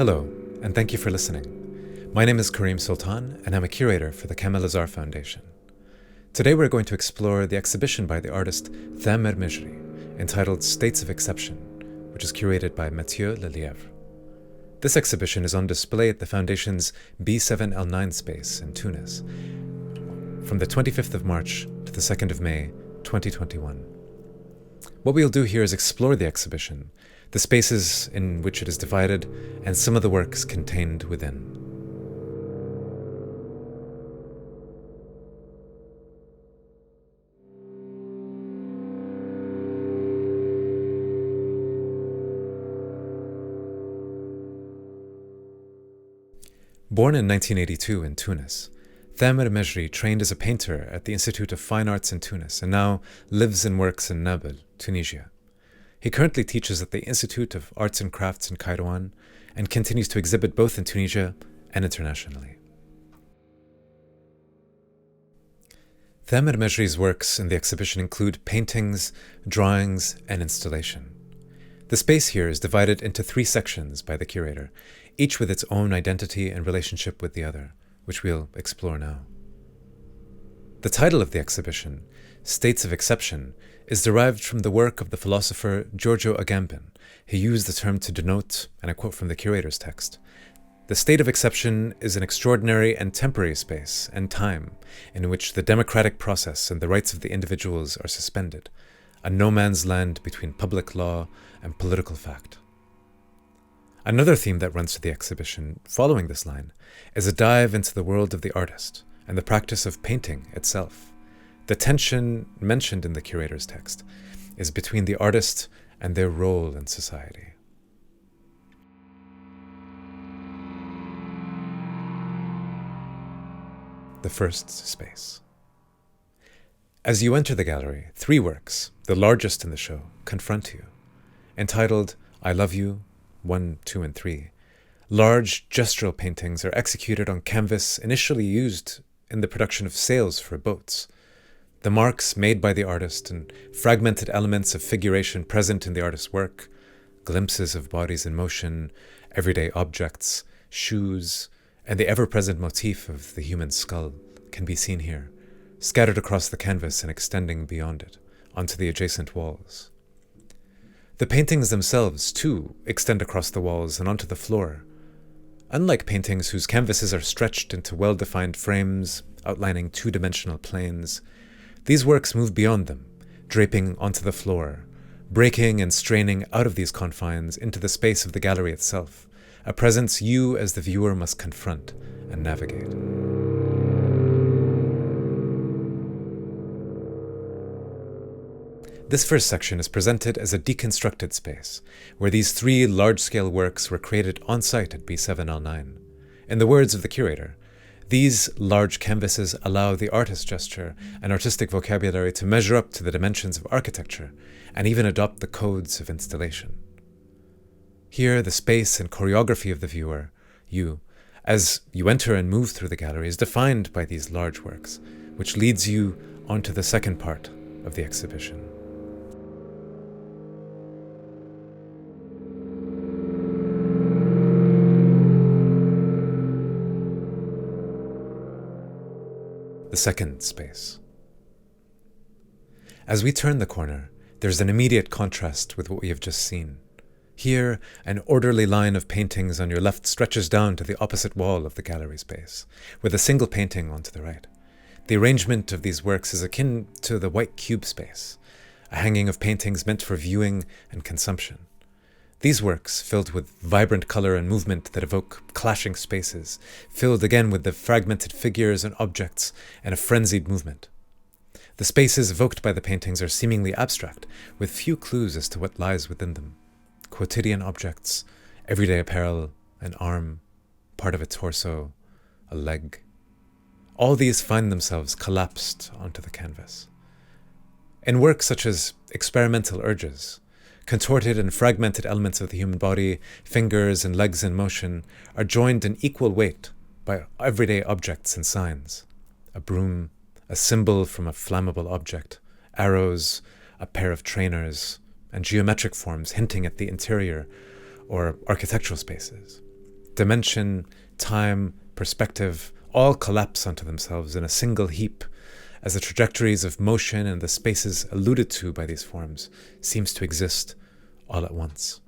Hello, and thank you for listening. My name is Karim Sultan, and I'm a curator for the Kamel Azhar Foundation. Today we're going to explore the exhibition by the artist Thameur Mejri, entitled States of Exception, which is curated by Matthieu Lelievre. This exhibition is on display at the Foundation's B7L9 space in Tunis from the 25th of March to the 2nd of May, 2021. What we'll do here is explore the exhibition, the spaces in which it is divided, and some of the works contained within. Born in 1982 in Tunis, Thameur Mejri trained as a painter at the Institute of Fine Arts in Tunis and now lives and works in Nablus, Tunisia. He currently teaches at the Institute of Arts and Crafts in Kairouan and continues to exhibit both in Tunisia and internationally. Thameur Mejri's works in the exhibition include paintings, drawings, and installation. The space here is divided into 3 sections by the curator, each with its own identity and relationship with the other, which we'll explore now. The title of the exhibition, States of Exception, is derived from the work of the philosopher Giorgio Agamben. He used the term to denote, and I quote from the curator's text, "The state of exception is an extraordinary and temporary space and time in which the democratic process and the rights of the individuals are suspended, a no man's land between public law and political fact." Another theme that runs through the exhibition, following this line, is a dive into the world of the artist and the practice of painting itself. The tension mentioned in the curator's text is between the artist and their role in society. The first space. As you enter the gallery, 3 works, the largest in the show, confront you. Entitled I Love You, 1, 2, and 3, large gestural paintings are executed on canvas initially used in the production of sails for boats. The marks made by the artist and fragmented elements of figuration present in the artist's work, glimpses of bodies in motion, everyday objects, shoes, and the ever-present motif of the human skull can be seen here, scattered across the canvas and extending beyond it, onto the adjacent walls. The paintings themselves, too, extend across the walls and onto the floor. Unlike paintings whose canvases are stretched into well-defined frames, outlining 2-dimensional planes, these works move beyond them, draping onto the floor, breaking and straining out of these confines into the space of the gallery itself, a presence you as the viewer must confront and navigate. This first section is presented as a deconstructed space, where these 3 large-scale works were created on-site at B7L9. In the words of the curator, these large canvases allow the artist's gesture and artistic vocabulary to measure up to the dimensions of architecture and even adopt the codes of installation. Here, the space and choreography of the viewer, you, as you enter and move through the gallery, is defined by these large works, which leads you onto the second part of the exhibition. The second space. As we turn the corner, there's an immediate contrast with what we have just seen. Here, an orderly line of paintings on your left stretches down to the opposite wall of the gallery space, with a single painting onto the right. The arrangement of these works is akin to the white cube space, a hanging of paintings meant for viewing and consumption. These works, filled with vibrant color and movement that evoke clashing spaces, filled again with the fragmented figures and objects and a frenzied movement. The spaces evoked by the paintings are seemingly abstract, with few clues as to what lies within them. Quotidian objects, everyday apparel, an arm, part of a torso, a leg. All these find themselves collapsed onto the canvas. In works such as Experimental Urges, contorted and fragmented elements of the human body, fingers and legs in motion, are joined in equal weight by everyday objects and signs. A broom, a symbol from a flammable object, arrows, a pair of trainers, and geometric forms hinting at the interior or architectural spaces. dimension, time, perspective all collapse onto themselves in a single heap, as the trajectories of motion and the spaces alluded to by these forms seems to exist all at once.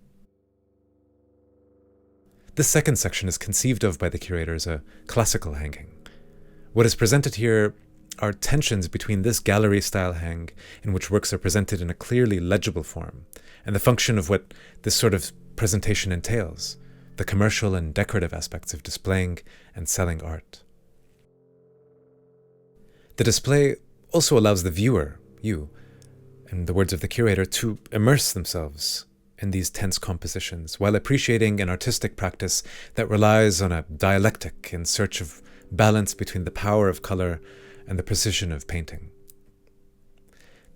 This second section is conceived of by the curator as a classical hanging. What is presented here are tensions between this gallery-style hang, in which works are presented in a clearly legible form, and the function of what this sort of presentation entails, the commercial and decorative aspects of displaying and selling art. The display also allows the viewer, you, in the words of the curator, to immerse themselves in these tense compositions while appreciating an artistic practice that relies on a dialectic in search of balance between the power of color and the precision of painting.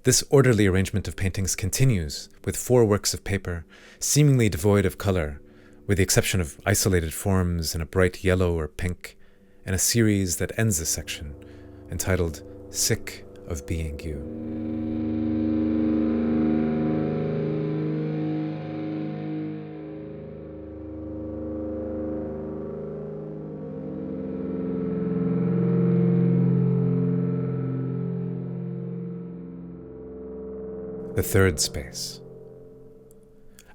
This orderly arrangement of paintings continues with 4 works of paper, seemingly devoid of color, with the exception of isolated forms in a bright yellow or pink, and a series that ends this section, entitled Sick of Being You. The third space.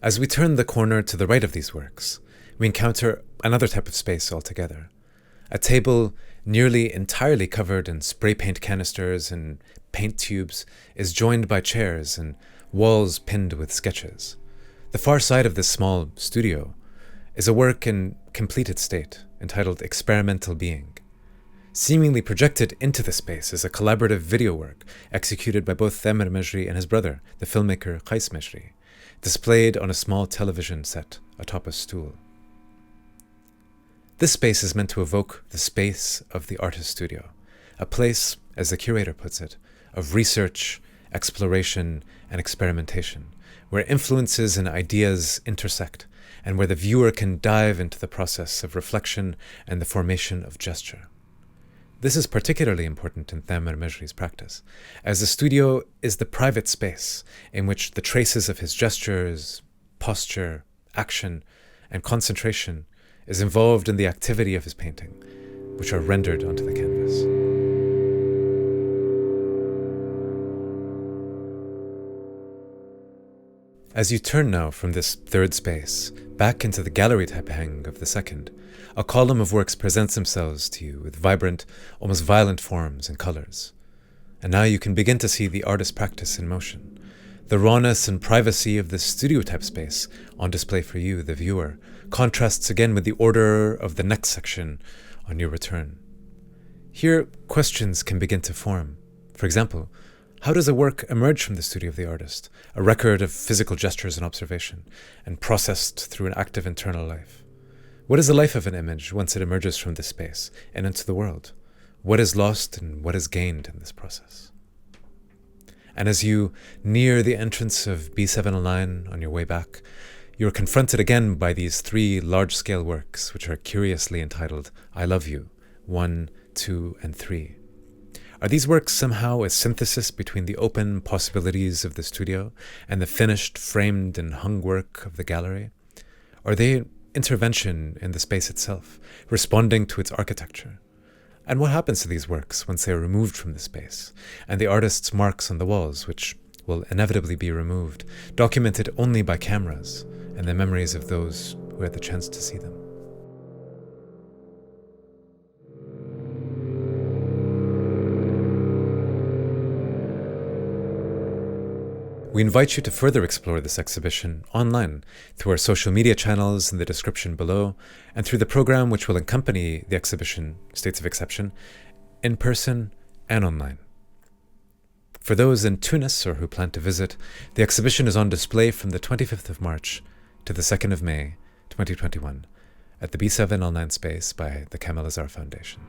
As we turn the corner to the right of these works, we encounter another type of space altogether. A table nearly entirely covered in spray paint canisters and paint tubes is joined by chairs and walls pinned with sketches. The far side of this small studio is a work in completed state entitled Experimental Being. Seemingly projected into the space is a collaborative video work executed by both Thameur Mejri and his brother, the filmmaker Karim Mejri, displayed on a small television set atop a stool. This space is meant to evoke the space of the artist studio, a place, as the curator puts it, of research, exploration, and experimentation, where influences and ideas intersect, and where the viewer can dive into the process of reflection and the formation of gesture. This is particularly important in Thameur Mejri's practice, as the studio is the private space in which the traces of his gestures, posture, action, and concentration is involved in the activity of his painting, which are rendered onto the canvas. As you turn now from this third space back into the gallery-type hang of the second, a column of works presents themselves to you with vibrant, almost violent forms and colors. And now you can begin to see the artist's practice in motion. The rawness and privacy of this studio-type space on display for you, the viewer, contrasts again with the order of the next section on your return. Here, questions can begin to form. For example, how does a work emerge from the studio of the artist, a record of physical gestures and observation, and processed through an active internal life? What is the life of an image once it emerges from this space and into the world? What is lost and what is gained in this process? And as you near the entrance of B709 on your way back, you are confronted again by these 3 large-scale works, which are curiously entitled I Love You, 1, 2, and 3. Are these works somehow a synthesis between the open possibilities of the studio and the finished, framed, and hung work of the gallery? Are they intervention in the space itself, responding to its architecture? And what happens to these works once they are removed from the space, and the artist's marks on the walls, which will inevitably be removed, documented only by cameras and the memories of those who had the chance to see them? We invite you to further explore this exhibition online through our social media channels in the description below, and through the program which will accompany the exhibition, States of Exception, in person and online. For those in Tunis or who plan to visit, the exhibition is on display from the 25th of March to the 2nd of May 2021 at the B7 online space by the Kamel Azhar Foundation.